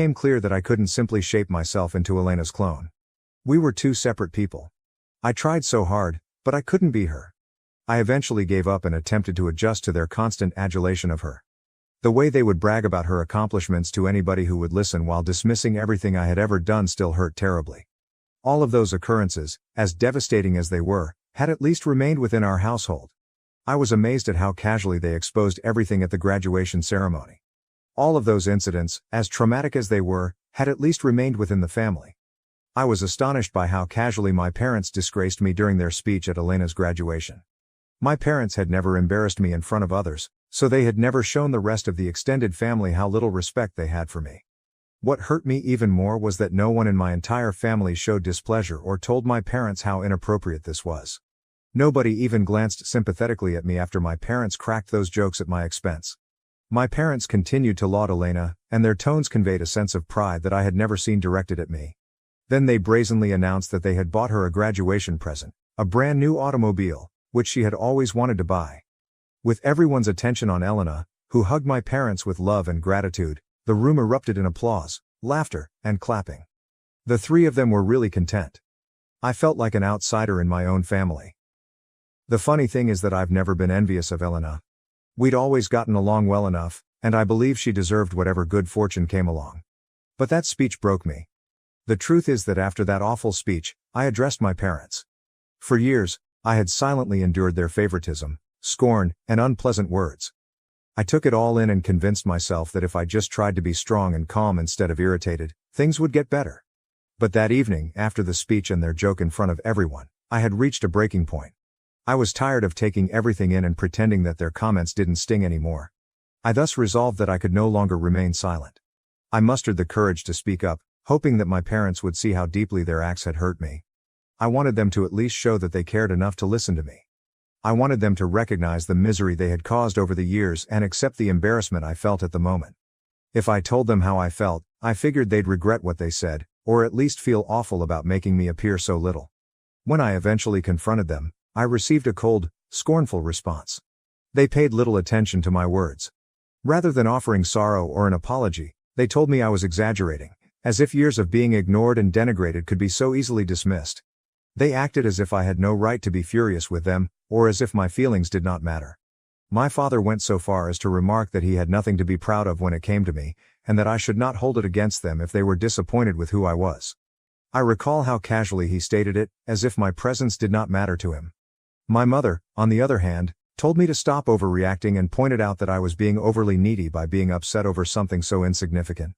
became clear that I couldn't simply shape myself into Elena's clone. We were two separate people. I tried so hard, but I couldn't be her. I eventually gave up and attempted to adjust to their constant adulation of her. The way they would brag about her accomplishments to anybody who would listen while dismissing everything I had ever done still hurt terribly. All of those occurrences, as devastating as they were, had at least remained within our household. I was amazed at how casually they exposed everything at the graduation ceremony. All of those incidents, as traumatic as they were, had at least remained within the family. I was astonished by how casually my parents disgraced me during their speech at Elena's graduation. My parents had never embarrassed me in front of others, so they had never shown the rest of the extended family how little respect they had for me. What hurt me even more was that no one in my entire family showed displeasure or told my parents how inappropriate this was. Nobody even glanced sympathetically at me after my parents cracked those jokes at my expense. My parents continued to laud Elena, and their tones conveyed a sense of pride that I had never seen directed at me. Then they brazenly announced that they had bought her a graduation present, a brand new automobile, which she had always wanted to buy. With everyone's attention on Elena, who hugged my parents with love and gratitude, the room erupted in applause, laughter, and clapping. The three of them were really content. I felt like an outsider in my own family. The funny thing is that I've never been envious of Elena. We'd always gotten along well enough, and I believe she deserved whatever good fortune came along. But that speech broke me. The truth is that after that awful speech, I addressed my parents. For years, I had silently endured their favoritism, scorn, and unpleasant words. I took it all in and convinced myself that if I just tried to be strong and calm instead of irritated, things would get better. But that evening, after the speech and their joke in front of everyone, I had reached a breaking point. I was tired of taking everything in and pretending that their comments didn't sting anymore. I thus resolved that I could no longer remain silent. I mustered the courage to speak up, hoping that my parents would see how deeply their acts had hurt me. I wanted them to at least show that they cared enough to listen to me. I wanted them to recognize the misery they had caused over the years and accept the embarrassment I felt at the moment. If I told them how I felt, I figured they'd regret what they said, or at least feel awful about making me appear so little. When I eventually confronted them, I received a cold, scornful response. They paid little attention to my words. Rather than offering sorrow or an apology, they told me I was exaggerating, as if years of being ignored and denigrated could be so easily dismissed. They acted as if I had no right to be furious with them, or as if my feelings did not matter. My father went so far as to remark that he had nothing to be proud of when it came to me, and that I should not hold it against them if they were disappointed with who I was. I recall how casually he stated it, as if my presence did not matter to him. My mother, on the other hand, told me to stop overreacting and pointed out that I was being overly needy by being upset over something so insignificant.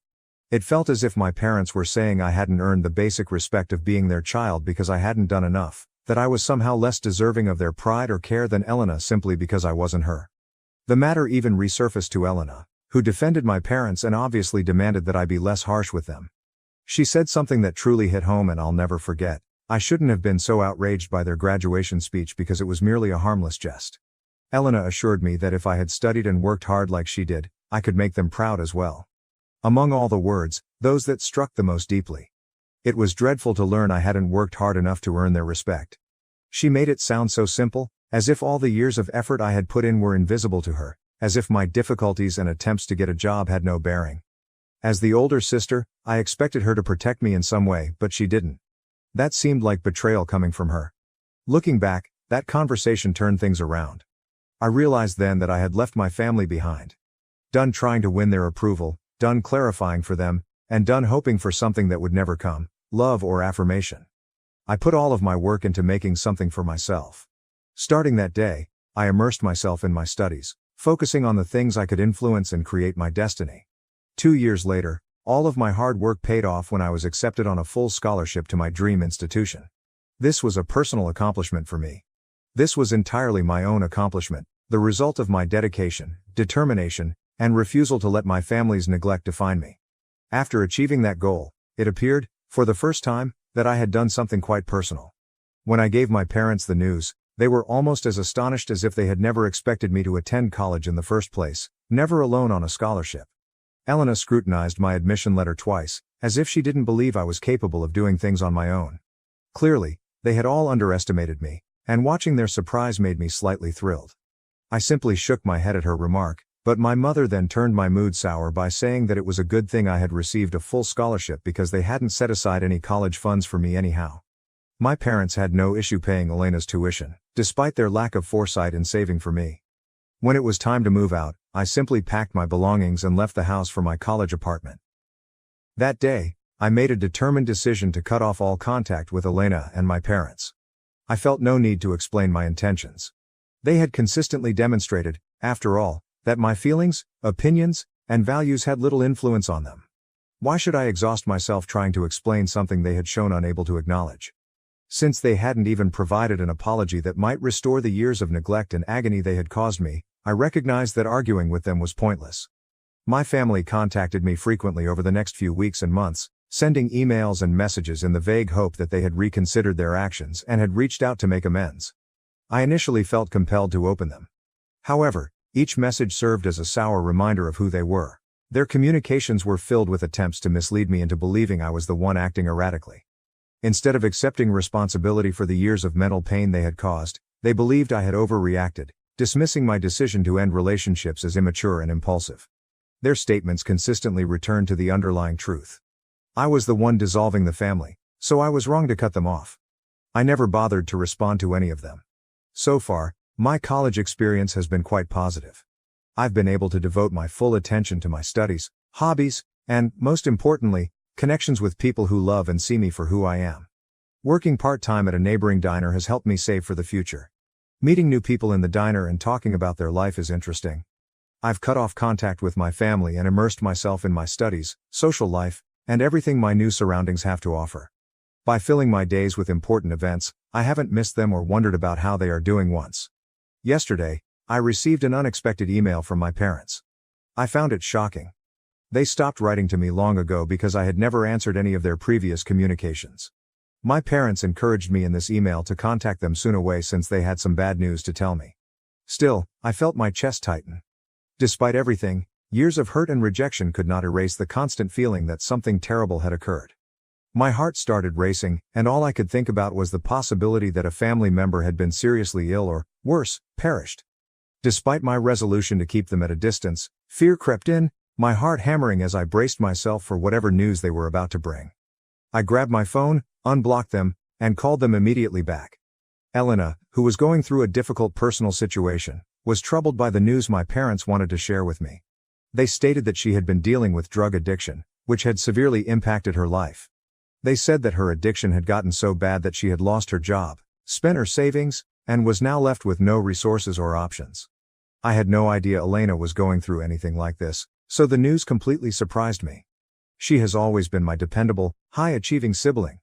It felt as if my parents were saying I hadn't earned the basic respect of being their child because I hadn't done enough, that I was somehow less deserving of their pride or care than Elena simply because I wasn't her. The matter even resurfaced to Elena, who defended my parents and obviously demanded that I be less harsh with them. She said something that truly hit home and I'll never forget. I shouldn't have been so outraged by their graduation speech because it was merely a harmless jest. Elena assured me that if I had studied and worked hard like she did, I could make them proud as well. Among all the words, those that struck the most deeply. It was dreadful to learn I hadn't worked hard enough to earn their respect. She made it sound so simple, as if all the years of effort I had put in were invisible to her, as if my difficulties and attempts to get a job had no bearing. As the older sister, I expected her to protect me in some way, but she didn't. That seemed like betrayal coming from her. Looking back, that conversation turned things around. I realized then that I had left my family behind. Done trying to win their approval, done clarifying for them, and done hoping for something that would never come, love or affirmation. I put all of my work into making something for myself. Starting that day, I immersed myself in my studies, focusing on the things I could influence and create my destiny. 2 years later, all of my hard work paid off when I was accepted on a full scholarship to my dream institution. This was a personal accomplishment for me. This was entirely my own accomplishment, the result of my dedication, determination, and refusal to let my family's neglect define me. After achieving that goal, it appeared, for the first time, that I had done something quite personal. When I gave my parents the news, they were almost as astonished as if they had never expected me to attend college in the first place, never alone on a scholarship. Elena scrutinized my admission letter twice, as if she didn't believe I was capable of doing things on my own. Clearly, they had all underestimated me, and watching their surprise made me slightly thrilled. I simply shook my head at her remark, But my mother then turned my mood sour by saying that it was a good thing I had received a full scholarship because they hadn't set aside any college funds for me anyhow. My parents had no issue paying Elena's tuition, despite their lack of foresight in saving for me. When it was time to move out, I simply packed my belongings and left the house for my college apartment. That day, I made a determined decision to cut off all contact with Elena and my parents. I felt no need to explain my intentions. They had consistently demonstrated, after all, that my feelings, opinions, and values had little influence on them. Why should I exhaust myself trying to explain something they had shown unable to acknowledge? Since they hadn't even provided an apology that might restore the years of neglect and agony they had caused me, I recognized that arguing with them was pointless. My family contacted me frequently over the next few weeks and months, sending emails and messages in the vague hope that they had reconsidered their actions and had reached out to make amends. I initially felt compelled to open them. However, each message served as a sour reminder of who they were. Their communications were filled with attempts to mislead me into believing I was the one acting erratically. Instead of accepting responsibility for the years of mental pain they had caused, they believed I had overreacted, dismissing my decision to end relationships as immature and impulsive. Their statements consistently returned to the underlying truth. I was the one dissolving the family, so I was wrong to cut them off. I never bothered to respond to any of them. So far, my college experience has been quite positive. I've been able to devote my full attention to my studies, hobbies, and, most importantly, connections with people who love and see me for who I am. Working part-time at a neighboring diner has helped me save for the future. Meeting new people in the diner and talking about their life is interesting. I've cut off contact with my family and immersed myself in my studies, social life, and everything my new surroundings have to offer. By filling my days with important events, I haven't missed them or wondered about how they are doing once. Yesterday, I received an unexpected email from my parents. I found it shocking. They stopped writing to me long ago because I had never answered any of their previous communications. My parents encouraged me in this email to contact them soon away since they had some bad news to tell me. Still, I felt my chest tighten. Despite everything, years of hurt and rejection could not erase the constant feeling that something terrible had occurred. My heart started racing, and all I could think about was the possibility that a family member had been seriously ill or, worse, perished. Despite my resolution to keep them at a distance, fear crept in, my heart hammering as I braced myself for whatever news they were about to bring. I grabbed my phone, unblocked them, and called them immediately back. Elena, who was going through a difficult personal situation, was troubled by the news my parents wanted to share with me. They stated that she had been dealing with drug addiction, which had severely impacted her life. They said that her addiction had gotten so bad that she had lost her job, spent her savings, and was now left with no resources or options. I had no idea Elena was going through anything like this, so the news completely surprised me. She has always been my dependable, high-achieving sibling.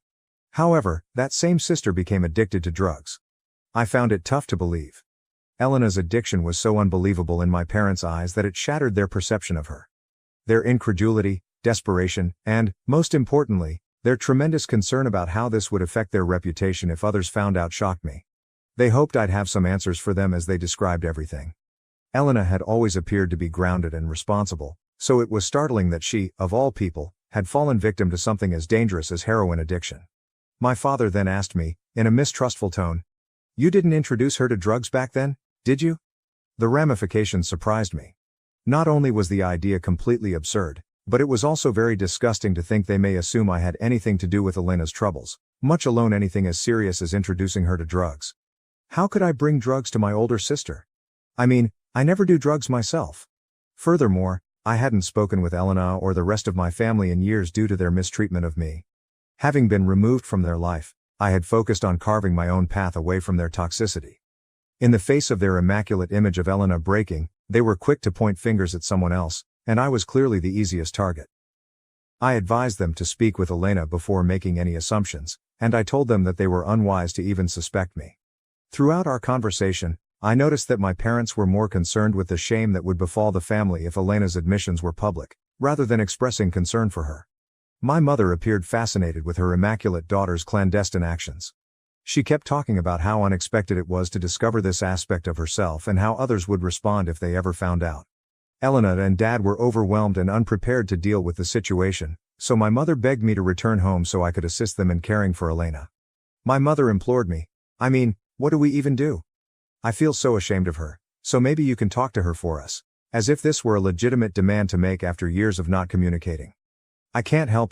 However, that same sister became addicted to drugs. I found it tough to believe. Elena's addiction was so unbelievable in my parents' eyes that it shattered their perception of her. Their incredulity, desperation, and, most importantly, their tremendous concern about how this would affect their reputation if others found out shocked me. They hoped I'd have some answers for them as they described everything. Elena had always appeared to be grounded and responsible, so it was startling that she, of all people, had fallen victim to something as dangerous as heroin addiction. My father then asked me, in a mistrustful tone, "You didn't introduce her to drugs back then, did you?" The ramifications surprised me. Not only was the idea completely absurd, but it was also very disgusting to think they may assume I had anything to do with Elena's troubles, much alone anything as serious as introducing her to drugs. How could I bring drugs to my older sister? I mean, I never do drugs myself. Furthermore, I hadn't spoken with Elena or the rest of my family in years due to their mistreatment of me. Having been removed from their life, I had focused on carving my own path away from their toxicity. In the face of their immaculate image of Elena breaking, they were quick to point fingers at someone else, and I was clearly the easiest target. I advised them to speak with Elena before making any assumptions, and I told them that they were unwise to even suspect me. Throughout our conversation, I noticed that my parents were more concerned with the shame that would befall the family if Elena's admissions were public, rather than expressing concern for her. My mother appeared fascinated with her immaculate daughter's clandestine actions. She kept talking about how unexpected it was to discover this aspect of herself and how others would respond if they ever found out. Elena and Dad were overwhelmed and unprepared to deal with the situation, so my mother begged me to return home so I could assist them in caring for Elena. My mother implored me, "What do we even do? I feel so ashamed of her, so maybe you can talk to her for us. As if this were a legitimate demand to make after years of not communicating. I can't help